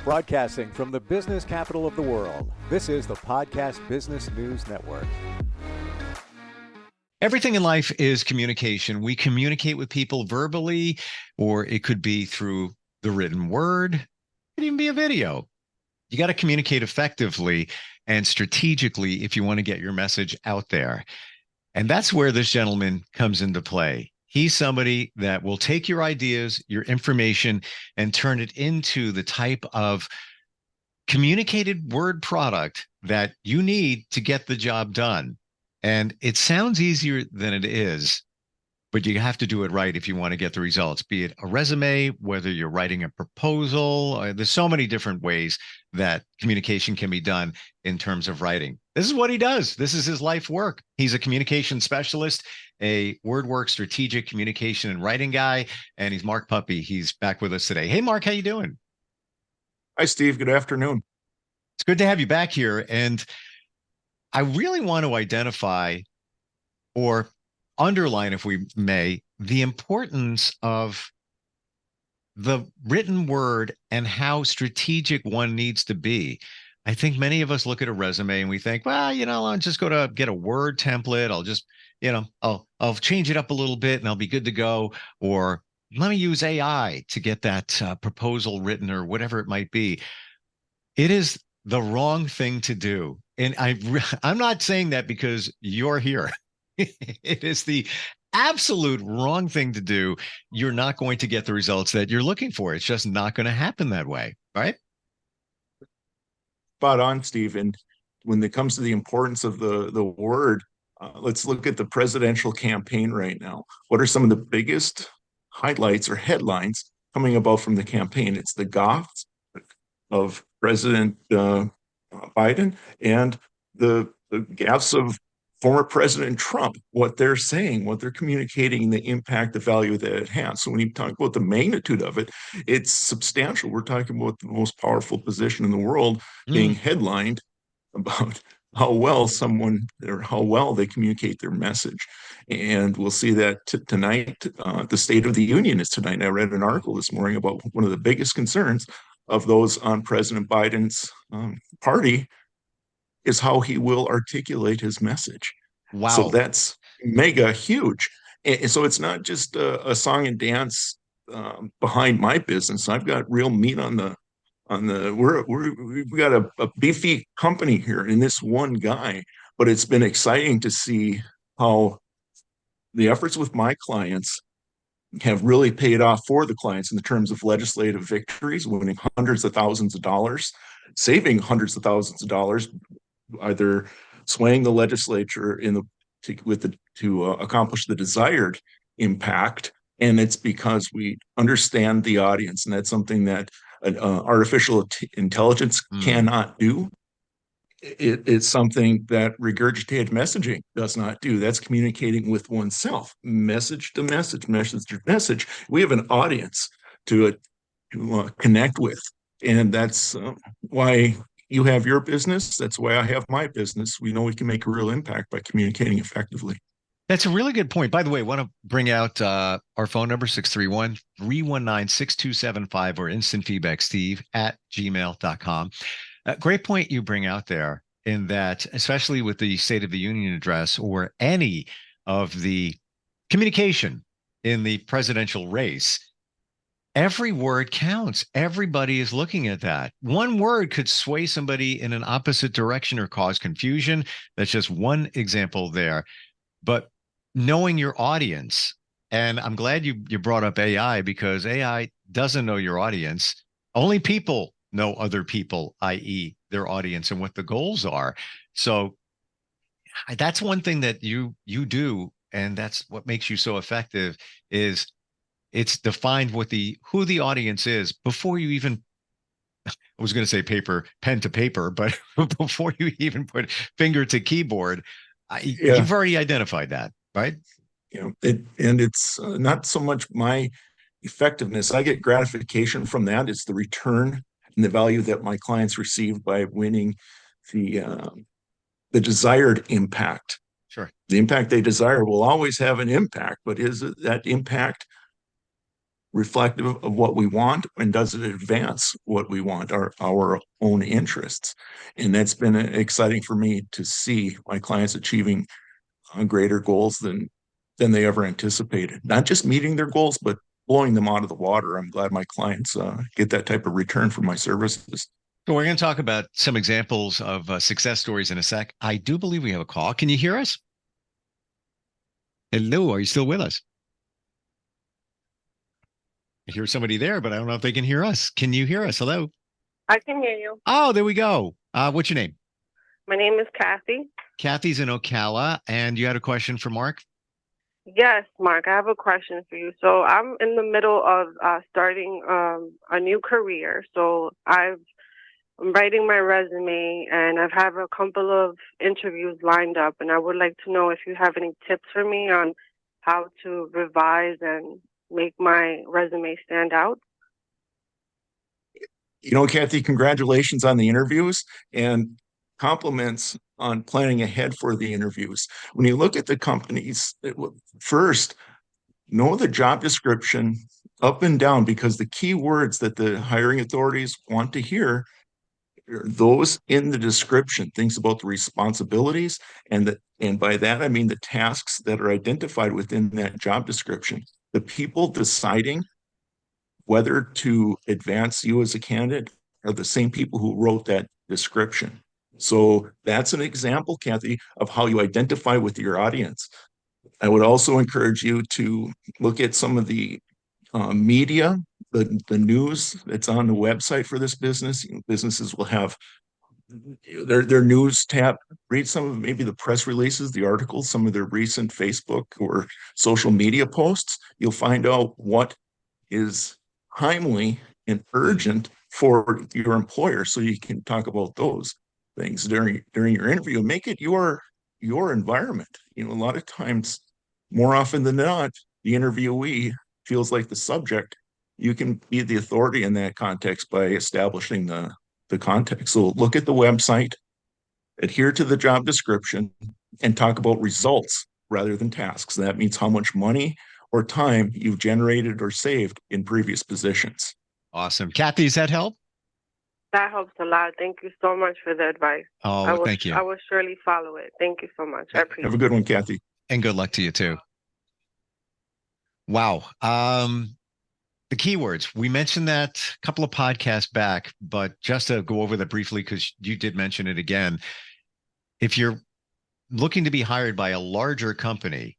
Broadcasting from the business capital of the world, this is the Podcast Business News Network. Everything in life is communication. We communicate with people verbally, or it could be through the written word. It could even be a video. You got to communicate effectively and strategically if you want to get your message out there. And that's where this gentleman comes into play. He's somebody that will take your ideas, your information, and turn it into the type of communicated word product that you need to get the job done. And it sounds easier than it is, but you have to do it right if you want to get the results, be it a resume, whether you're writing a proposal. There's so many different ways that communication can be done in terms of writing. This is what he does. This is his life work. He's a communication specialist, a Wordwork strategic communication and writing guy, and he's Mark Puppe. He's back with us today. Hey, Mark, how you doing? Hi, Steve. Good afternoon. It's good to have you back here. And I really want to identify or underline, if we may, the importance of the written word and how strategic one needs to be. I think many of us look at a resume and we think, well, I'll just go to get a word template. I'll just, I'll change it up a little bit and I'll be good to go. Or let me use AI to get that proposal written or whatever it might be. It is the wrong thing to do. And I'm not saying that because you're here. It is the absolute wrong thing to do. You're not going to get the results that you're looking for. It's just not going to happen that way, right? Spot on, Steve. And when it comes to the importance of the word, let's look at the presidential campaign right now. What are some of the biggest highlights or headlines coming about from the campaign? It's the gaffes of President Biden and the gaffes of former President Trump, what they're saying, what they're communicating, the impact, the value that it has. So when you talk about the magnitude of it, it's substantial. We're talking about the most powerful position in the world being headlined about how well someone or how well they communicate their message. And we'll see that tonight. The State of the Union is tonight. I read an article this morning about one of the biggest concerns of those on President Biden's party is how he will articulate his message. Wow. So that's mega huge. And so it's not just a song and dance behind my business. I've got real meat on the we've got a beefy company here in this one guy, but it's been exciting to see how the efforts with my clients have really paid off for the clients in the terms of legislative victories, winning hundreds of thousands of dollars, saving hundreds of thousands of dollars, either swaying the legislature to accomplish the desired impact. And it's because we understand the audience, and that's something that artificial intelligence cannot do. It's something that regurgitated messaging does not do. That's communicating with oneself, message to message, message to message. We have an audience to connect with, and that's why you have your business. That's why I have my business. We know we can make a real impact by communicating effectively. That's a really good point. By the way, I want to bring out our phone number, 631-319-6275, or instant feedback, steve@gmail.com. Great point you bring out there, in that, especially with the State of the Union address or any of the communication in the presidential race, every word counts. Everybody is looking at that. One word could sway somebody in an opposite direction or cause confusion. That's just one example there. But knowing your audience, and I'm glad you brought up AI, because AI doesn't know your audience. Only people know other people, i.e. their audience and what the goals are. So that's one thing that you do, and that's what makes you so effective, is it's defined who the audience is before you even, I was going to say pen to paper, but before you even put finger to keyboard, you've already identified that, right? It's not so much my effectiveness. I get gratification from that. It's the return and the value that my clients receive by winning the desired impact. Sure. The impact they desire will always have an impact, but is it that impact reflective of what we want, and does it advance what we want, our own interests? And that's been exciting for me to see my clients achieving greater goals than they ever anticipated. Not just meeting their goals, but blowing them out of the water. I'm glad my clients get that type of return for my services. So we're going to talk about some examples of success stories in a sec. I do believe we have a call. Can you hear us? Hello, are you still with us? I hear somebody there, but I don't know if they can hear us. Can you hear us? Hello? I can hear you. Oh, there we go. What's your name? My name is Kathy. Kathy's in Ocala, and you had a question for Mark? Yes, Mark, I have a question for you. So I'm in the middle of starting a new career. So I'm writing my resume, and I've had a couple of interviews lined up, and I would like to know if you have any tips for me on how to revise and make my resume stand out. Kathy, congratulations on the interviews and compliments on planning ahead for the interviews. When you look at the companies, first, know the job description up and down, because the key words that the hiring authorities want to hear are those in the description, things about the responsibilities, and by that I mean the tasks that are identified within that job description. The people deciding whether to advance you as a candidate are the same people who wrote that description. So that's an example, Kathy, of how you identify with your audience. I would also encourage you to look at some of the media, the news that's on the website for this business. Businesses will have their news tab. Read some of maybe the press releases, the articles, some of their recent Facebook or social media posts. You'll find out what is timely and urgent for your employer, so you can talk about those things during your interview. Make it your environment. A lot of times, more often than not, the interviewee feels like the subject. You can be the authority in that context by establishing the context. So look at the website, adhere to the job description, and talk about results rather than tasks. That means how much money or time you've generated or saved in previous positions. Awesome. Kathy, does that help? That helps a lot. Thank you so much for the advice. Oh, thank you. I will surely follow it. Thank you so much. I appreciate it. Have a good one, Kathy. And good luck to you too. Wow. The keywords, we mentioned that a couple of podcasts back, but just to go over that briefly, because you did mention it again. If you're looking to be hired by a larger company,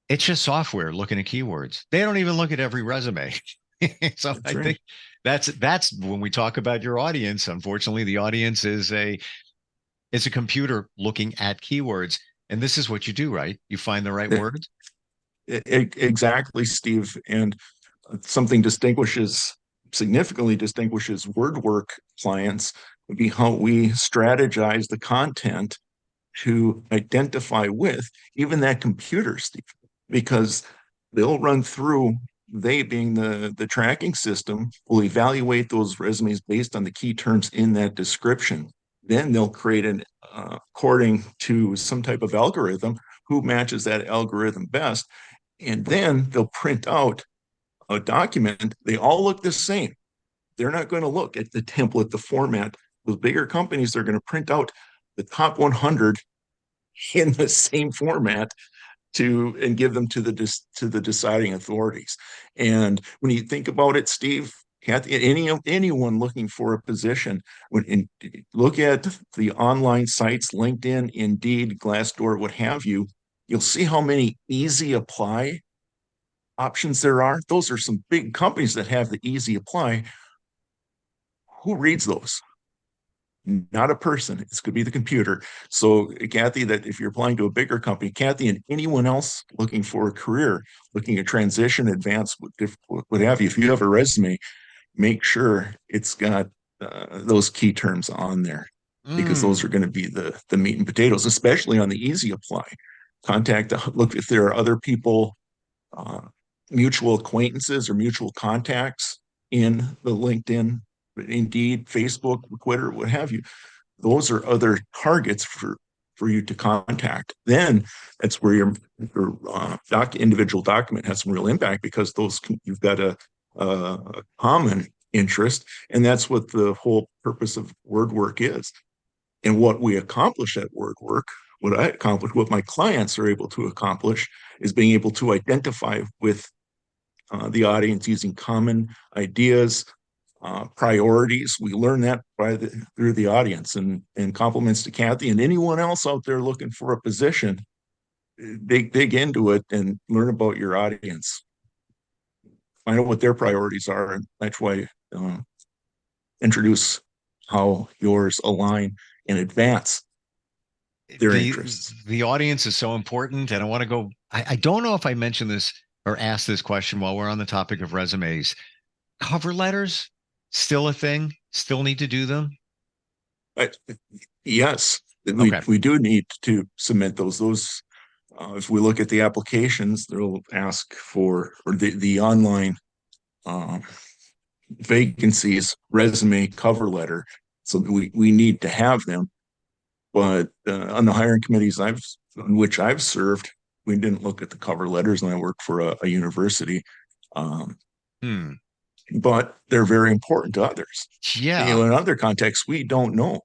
it's just software looking at keywords. They don't even look at every resume. So I think that's when we talk about your audience. Unfortunately, the audience is a computer looking at keywords. And this is what you do, right? You find the right words. Exactly, Steve. And something significantly distinguishes Wordwork clients would be how we strategize the content to identify with even that computer, Steve, because they'll run through, they being the tracking system, will evaluate those resumes based on the key terms in that description. Then they'll create an according to some type of algorithm, who matches that algorithm best. And then they'll print out a document. They all look the same. They're not going to look at the template, the format. Those bigger companies, they're going to print out the top 100 in the same format and give them to the deciding authorities. And when you think about it, Steve, Kathy, anyone looking for a position, look at the online sites, LinkedIn, Indeed, Glassdoor, what have you, you'll see how many easy apply options there are. Those are some big companies that have the easy apply. Who reads those? Not a person. It's going to be the computer. So, Kathy, that if you're applying to a bigger company, Kathy, and anyone else looking for a career, looking at transition, advance, what have you, if you have a resume, make sure it's got those key terms on there, because those are going to be the meat and potatoes, especially on the easy apply. Look if there are other people, mutual acquaintances or mutual contacts in the LinkedIn, Indeed, Facebook, Twitter, what have you. Those are other targets for you to contact. Then that's where your individual document has some real impact, because you've got a common interest, and that's what the whole purpose of Wordwork is. And what we accomplish at Wordwork, what my clients are able to accomplish, is being able to identify with the audience using common ideas, priorities. We learn that through the audience, and compliments to Kathy and anyone else out there looking for a position. Dig into it and learn about your audience. Find out what their priorities are, and that's why introduce how yours align and advance their interests. The audience is so important, and I want to go. I don't know if I mentioned this or asked this question while we're on the topic of resumes. Cover letters still a thing? Still need to do them? Yes, Okay. we do need to submit those. If we look at the applications, they'll ask for, or the online vacancies, resume, cover letter. So we need to have them. But on the hiring committees on which I've served, we didn't look at the cover letters, and I worked for a university. But they're very important to others. Yeah. In other contexts, we don't know.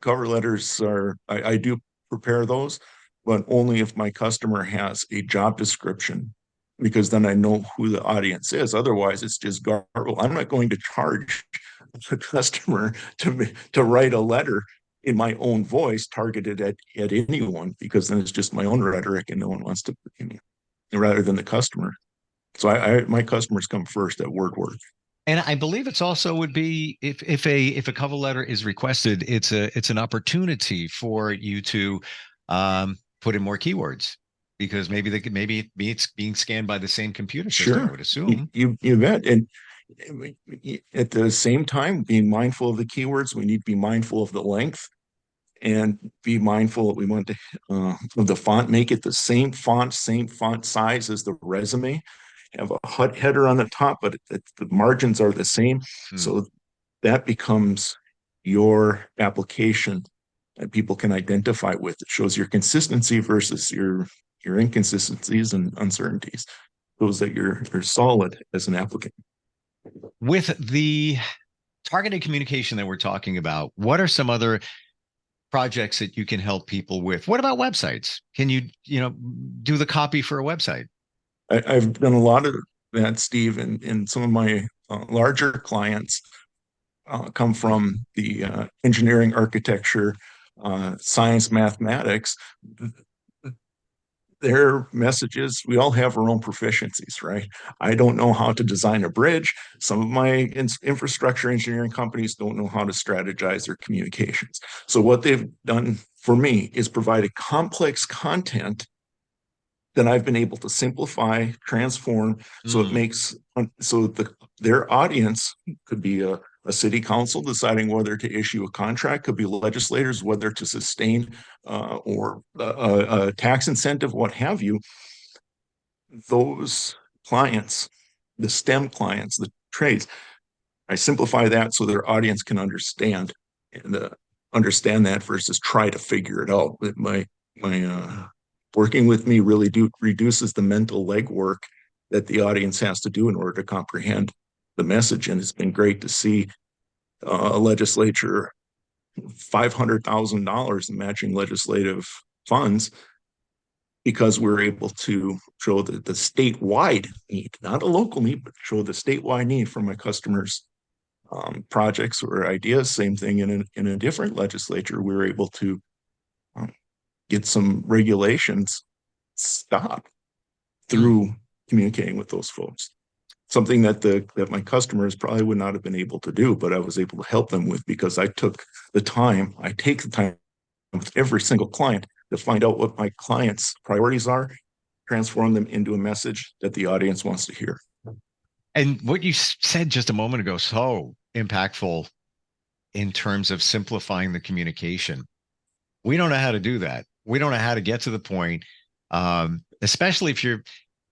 Cover letters I do prepare those, but only if my customer has a job description, because then I know who the audience is. Otherwise, it's just garble. I'm not going to charge the customer to write a letter in my own voice targeted at anyone, because then it's just my own rhetoric and no one wants to, rather than the customer. So my customers come first at Wordwork. And I believe it's also would be if a cover letter is requested, it's an opportunity for you to put in more keywords, because maybe it's being scanned by the same computer system. Sure. I would assume. You bet. And at the same time, being mindful of the keywords, we need to be mindful of the length, and be mindful that we want to of the font. Make it the same font size as the resume. Have a header on the top, but the margins are the same. So that becomes your application that people can identify with. It shows your consistency versus your inconsistencies and uncertainties. Shows that you're solid as an applicant. With the targeted communication that we're talking about, what are some other projects that you can help people with? What about websites? Can you do the copy for a website? I've done a lot of that, Steve, and some of my larger clients come from the engineering, architecture, science, mathematics. Their messages, we all have our own proficiencies, right? I don't know how to design a bridge. Some of my infrastructure engineering companies don't know how to strategize their communications. So what they've done for me is provided complex content that I've been able to simplify, transform, so it makes their audience could be a city council deciding whether to issue a contract, could be legislators whether to sustain or a tax incentive, what have you. Those clients, the STEM clients, the trades, I simplify that so their audience can understand that versus try to figure it out. My working with me really reduces the mental legwork that the audience has to do in order to comprehend the message. And it's been great to see a legislature, $500,000 in matching legislative funds, because we're able to show the statewide need, not a local need, but show the statewide need for my customers' projects or ideas. Same thing in a different legislature, we were able to get some regulations stopped through communicating with those folks. Something that my customers probably would not have been able to do, but I was able to help them with, because I take the time with every single client to find out what my client's priorities are, transform them into a message that the audience wants to hear. And what you said just a moment ago, so impactful in terms of simplifying the communication. We don't know how to do that. We don't know how to get to the point, especially if you're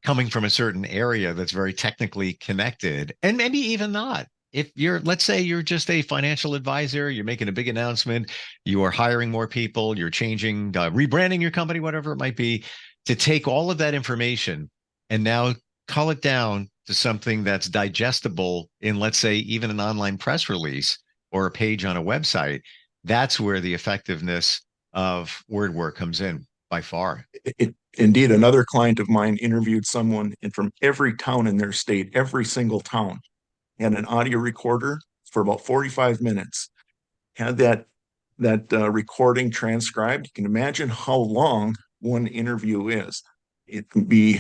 coming from a certain area that's very technically connected, and maybe even not. if you're, let's say you're just a financial advisor, you're making a big announcement, you are hiring more people, you're changing, rebranding your company, whatever it might be, to take all of that information and now cull it down to something that's digestible in, let's say, even an online press release or a page on a website, that's where the effectiveness of Wordwork comes in by far. Indeed, another client of mine interviewed someone from every town in their state, every single town, had an audio recorder for about 45 minutes, had that recording transcribed. You can imagine how long one interview is. It can be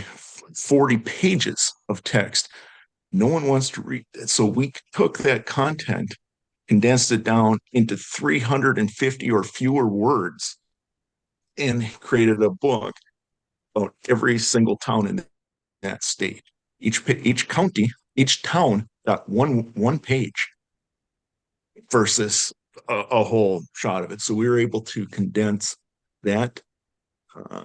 40 pages of text. No one wants to read it. So we took that content, condensed it down into 350 or fewer words, and created a book about every single town in that state. Each county, each town got one page versus a whole shot of it. So we were able to condense that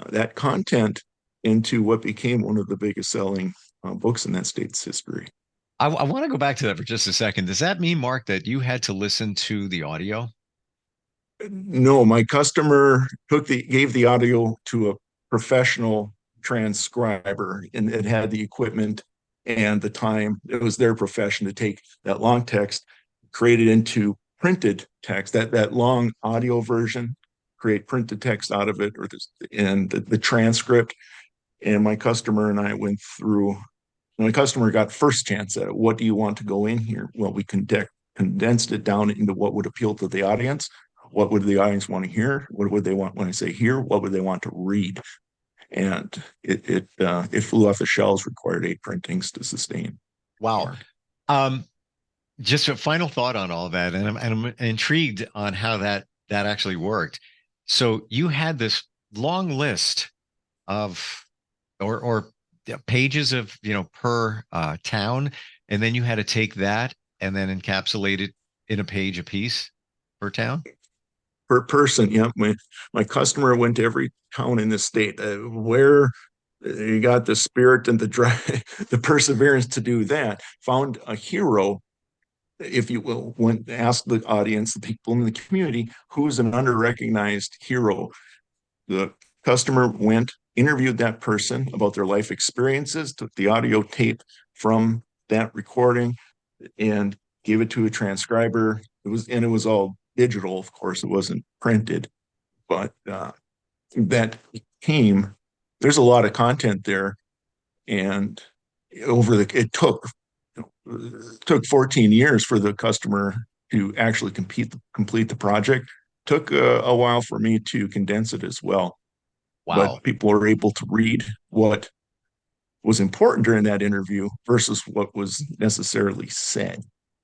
that content into what became one of the biggest selling books in that state's history. I want to go back to that for just a second. Does that mean, Mark, that you had to listen to the audio? No, my customer gave the audio to a professional transcriber, and it had the equipment and the time. It was their profession to take that long text, create it into printed text, that long audio version, create printed text out of it, and the transcript. And my customer and I went through. My customer got first chance at it. What do you want to go in here? Well, we condensed it down into what would appeal to the audience. What would the audience want to hear? What would they want when I say hear? What would they want to read? And it flew off the shelves. Required 8 printings to sustain. Wow. Just a final thought on all that, and I'm intrigued on how that actually worked. So you had this long list of or pages of, per town, and then you had to take that and then encapsulate it in a page apiece per town? Per person. Yeah. My customer went to every town in the state where you got the spirit and the perseverance to do that, found a hero, if you will, ask the audience, the people in the community, who's an under-recognized hero. The customer went, interviewed that person about their life experiences, took the audio tape from that recording and gave it to a transcriber. It was all digital, of course. It wasn't printed, but that there's a lot of content there, and it took 14 years for the customer to actually complete the project. Took a while for me to condense it as well. Wow. But people are able to read what was important during that interview versus what was necessarily said.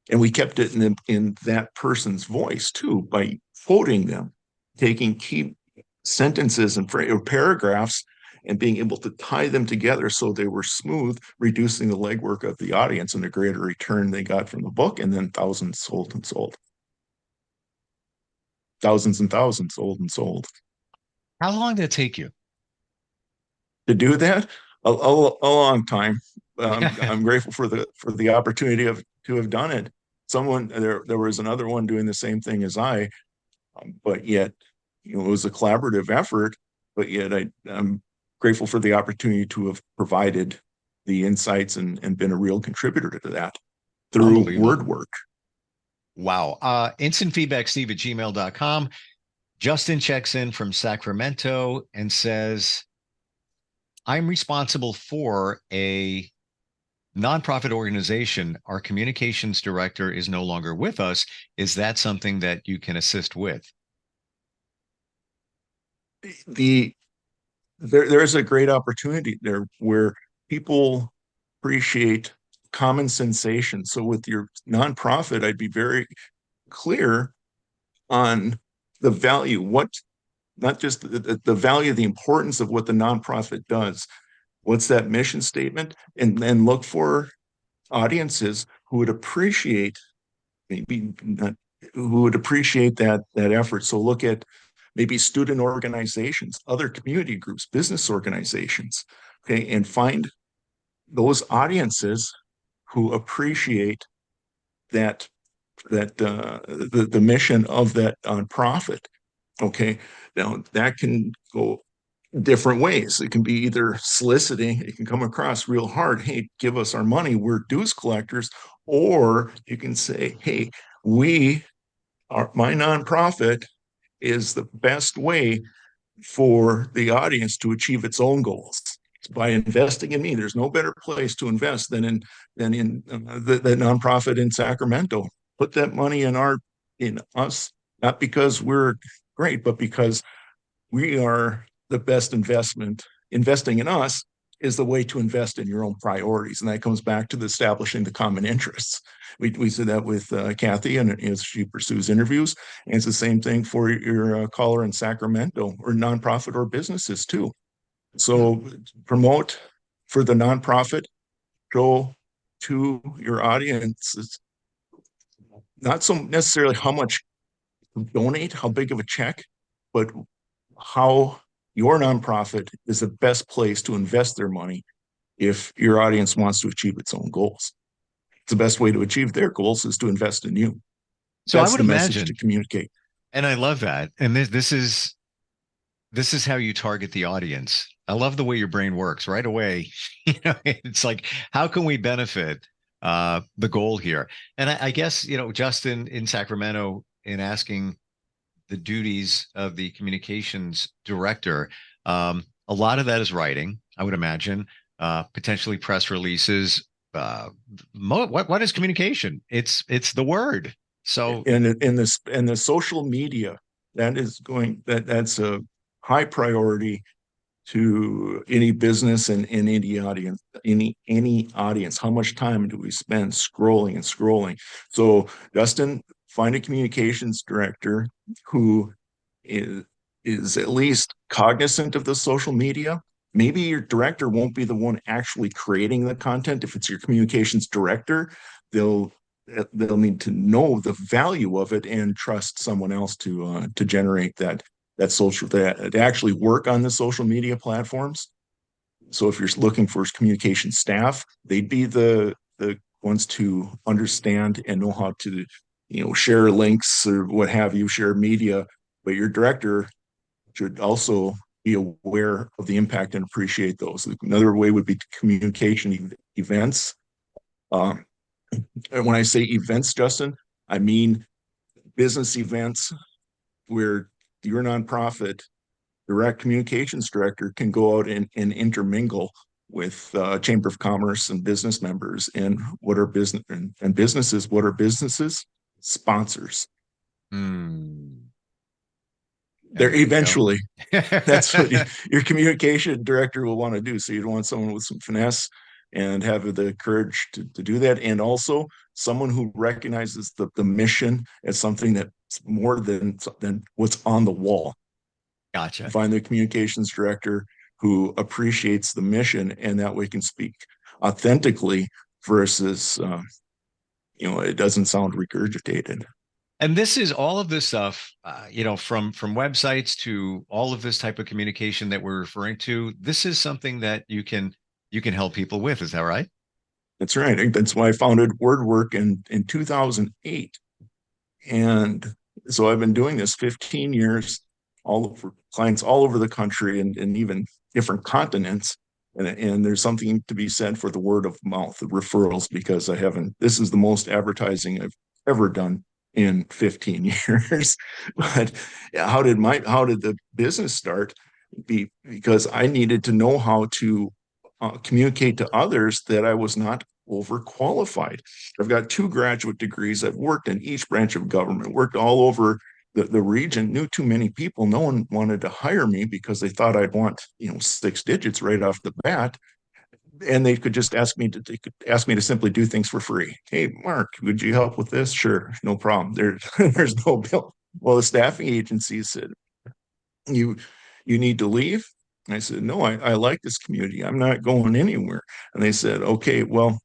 And we kept it in that person's voice too, by quoting them, taking key sentences and paragraphs and being able to tie them together so they were smooth, reducing the legwork of the audience and the greater return they got from the book. And then thousands sold and sold. Thousands and thousands sold and sold. How long did it take you to do that? A long time. I'm grateful for the opportunity to have done it. There was another one doing the same thing as I, but yet it was a collaborative effort. But yet I'm grateful for the opportunity to have provided the insights and been a real contributor to that through Wordwork. Wow. Instant feedback, steve@gmail.com. Justin checks in from Sacramento and says, I'm responsible for a nonprofit organization. Our communications director is no longer with us. Is that something that you can assist with? There's a great opportunity there where people appreciate common sensation. So with your nonprofit, I'd be very clear on the value, not just the value, the importance of what the nonprofit does. What's that mission statement? And then look for audiences who would appreciate that effort. So look at maybe student organizations, other community groups, business organizations, okay, and find those audiences who appreciate the mission of that nonprofit. Okay, now that can go different ways. It can be either soliciting, it can come across real hard, hey, give us our money, we're dues collectors, or you can say, hey, my nonprofit is the best way for the audience to achieve its own goals by investing in me. There's no better place to invest than in the nonprofit in Sacramento. Put that money in us, not because we're great, but because we are the best investment. Investing in us is the way to invest in your own priorities. And that comes back to establishing the common interests. We said that with Kathy, and as she pursues interviews, and it's the same thing for your caller in Sacramento, or nonprofit or businesses too. So promote for the nonprofit, go to your audience, not so necessarily how much donate, how big of a check, but how your nonprofit is the best place to invest their money if your audience wants to achieve its own goals. The best way to achieve their goals is to invest in you. So That's I would the imagine message to communicate. And I love that. And this is how you target the audience. I love the way your brain works right away. It's like, how can we benefit the goal here? And I guess, Justin in Sacramento, in asking the duties of the communications director, a lot of that is writing, I would imagine, potentially press releases. What is communication? It's the word. So in the social media, that's a high priority to any business and any audience. Any audience. How much time do we spend scrolling and scrolling? So, Dustin, find a communications director who is at least cognizant of the social media. Maybe your director won't be the one actually creating the content. If it's your communications director, they'll need to know the value of it and trust someone else to generate that social, to actually work on the social media platforms. So if you're looking for communication staff, they'd be the ones to understand and know how to share links or what have you, share media. But your director should also be aware of the impact and appreciate those. Another way would be communication events. And when I say events, Justin, I mean business events where your nonprofit direct communications director can go out and intermingle with Chamber of Commerce and business members. And what are business and businesses? What are businesses? Sponsors. They're eventually. That's what your communication director will want to do. So you'd want someone with some finesse and have the courage to do that. And also someone who recognizes the mission as something that's more than what's on the wall. Gotcha. Find the communications director who appreciates the mission, and that way can speak authentically versus, it doesn't sound regurgitated. And this is all of this stuff, from websites to all of this type of communication that we're referring to. This is something that you can help people with. Is that right? That's right. That's why I founded Wordwork in 2008. And so I've been doing this 15 years, all over clients all over the country and even different continents. And there's something to be said for the word of mouth, the referrals, because this is the most advertising I've ever done in 15 years. But how did the business start? Because I needed to know how to communicate to others that I was not overqualified. I've got 2 graduate degrees. I've worked in each branch of government, worked all over the region, knew too many people. No one wanted to hire me because they thought I'd want 6 digits right off the bat. And they could just ask me to simply do things for free. Hey, Mark, would you help with this? Sure, no problem. There's no bill. Well, the staffing agency said, you need to leave. And I said, no, I like this community. I'm not going anywhere. And they said, okay, well,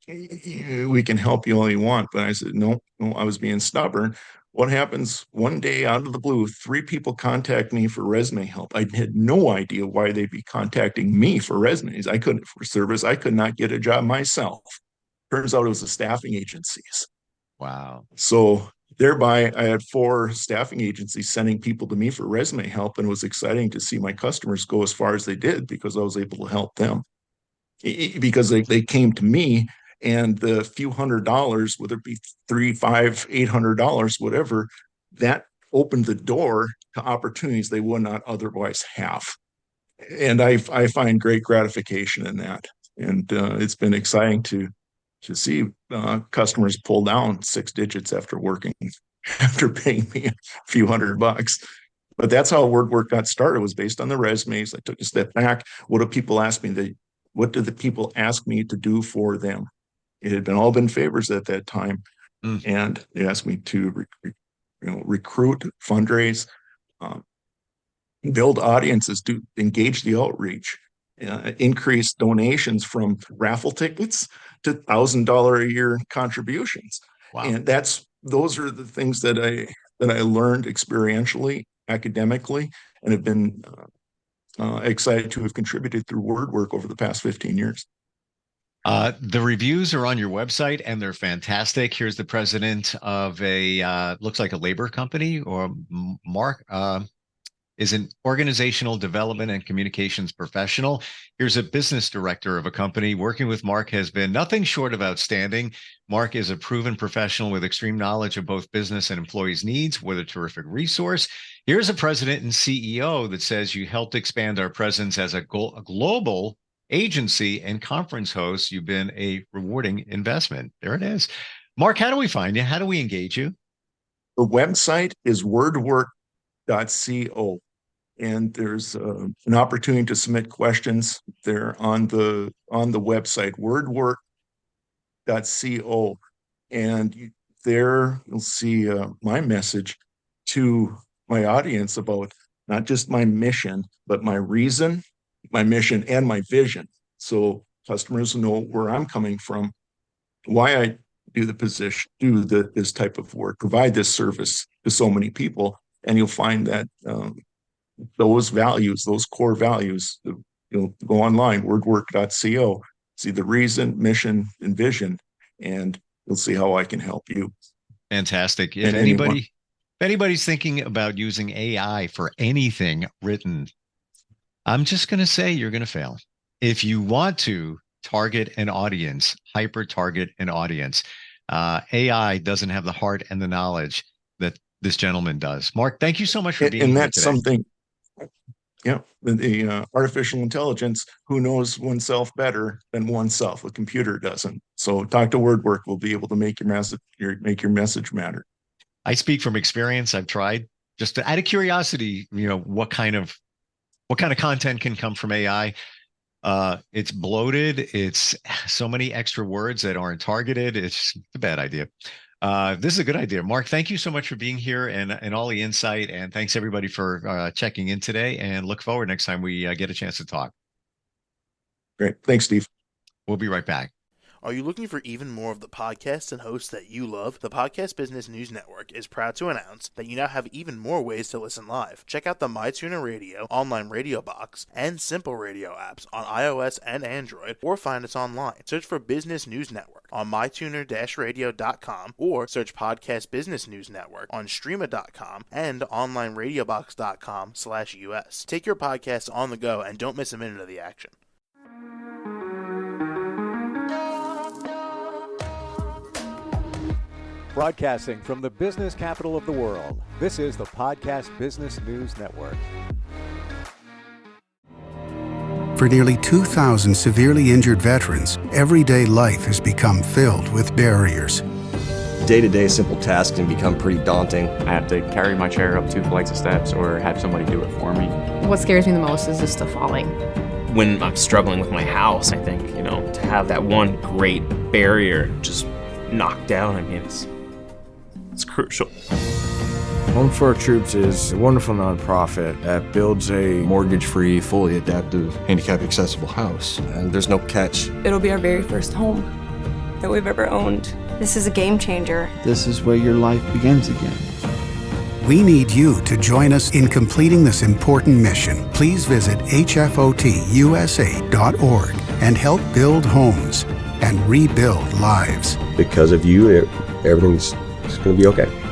we can help you all you want. But I said, no, I was being stubborn. What happens one day out of the blue, 3 people contact me for resume help. I had no idea why they'd be contacting me for resumes. I could not get a job myself. Turns out it was the staffing agencies. Wow. So thereby, I had 4 staffing agencies sending people to me for resume help, and it was exciting to see my customers go as far as they did because I was able to help them. Because they came to me, and the few $100s, whether it be $300, $500, $800, whatever, that opened the door to opportunities they would not otherwise have. And I find great gratification in that. And it's been exciting to see customers pull down 6 digits after paying me a few $100. But that's how Wordwork got started. It was based on the resumes. I took a step back. What do people ask me? What did the people ask me to do for them? It had all been favors at that time. And they asked me to recruit, fundraise, build audiences, to engage the outreach, increase donations from raffle tickets to $1,000 a year contributions. Wow. And those are the things that I learned experientially, academically, and have been excited to have contributed through Wordwork over the past 15 years. The reviews are on your website and they're fantastic. Here's the president of looks like a labor company, or Mark, is an organizational development and communications professional. Here's a business director of a company. Working with Mark has been nothing short of outstanding. Mark is a proven professional with extreme knowledge of both business and employees' needs. What a terrific resource. Here's a president and CEO that says you helped expand our presence as a global agency and conference host. You've been a rewarding investment. There it is. Mark, how do we find you? How do we engage you? The website is wordwork.co. And there's an opportunity to submit questions there on the website, wordwork.co. And there you'll see my message to my audience about not just my mission, but my reason, my mission, and my vision. So customers know where I'm coming from, why I do this type of work, provide this service to so many people. And you'll find that those values, those core values, go online, wordwork.co, see the reason, mission, and vision, and you'll see how I can help you. Fantastic. If anybody's thinking about using AI for anything written, I'm just going to say you're going to fail. If you want to target an audience, hyper target an audience, AI doesn't have the heart and the knowledge that this gentleman does. Mark, thank you so much for being here today. And that's something, the artificial intelligence, who knows oneself better than oneself? A computer doesn't. So talk to Wordwork. We'll be able to make your message matter. I speak from experience. I've tried, just out of curiosity, what kind of content can come from AI. It's bloated. It's so many extra words that aren't targeted. It's a bad idea. This is a good idea. Mark, thank you so much for being here and all the insight. And thanks everybody for checking in today, and look forward next time we get a chance to talk. Great. Thanks, Steve. We'll be right back. Are you looking for even more of the podcasts and hosts that you love? The Podcast Business News Network is proud to announce that you now have even more ways to listen live. Check out the MyTuner Radio, online radio box, and Simple Radio apps on iOS and Android, or find us online. Search for Business News Network on mytuner-radio.com, or search Podcast Business News Network on streama.com and onlineradiobox.com/US. Take your podcast on the go and don't miss a minute of the action. Broadcasting from the business capital of the world, this is the Podcast Business News Network. For nearly 2,000 severely injured veterans, everyday life has become filled with barriers. Day-to-day simple tasks can become pretty daunting. I have to carry my chair up 2 flights of steps or have somebody do it for me. What scares me the most is just the falling. When I'm struggling with my house, I think, to have that one great barrier just knocked down, it's crucial. Home for Our Troops is a wonderful nonprofit that builds a mortgage-free, fully adaptive, handicap-accessible house. And there's no catch. It'll be our very first home that we've ever owned. This is a game changer. This is where your life begins again. We need you to join us in completing this important mission. Please visit hfotusa.org and help build homes and rebuild lives. Because of you, everything's just going to be okay.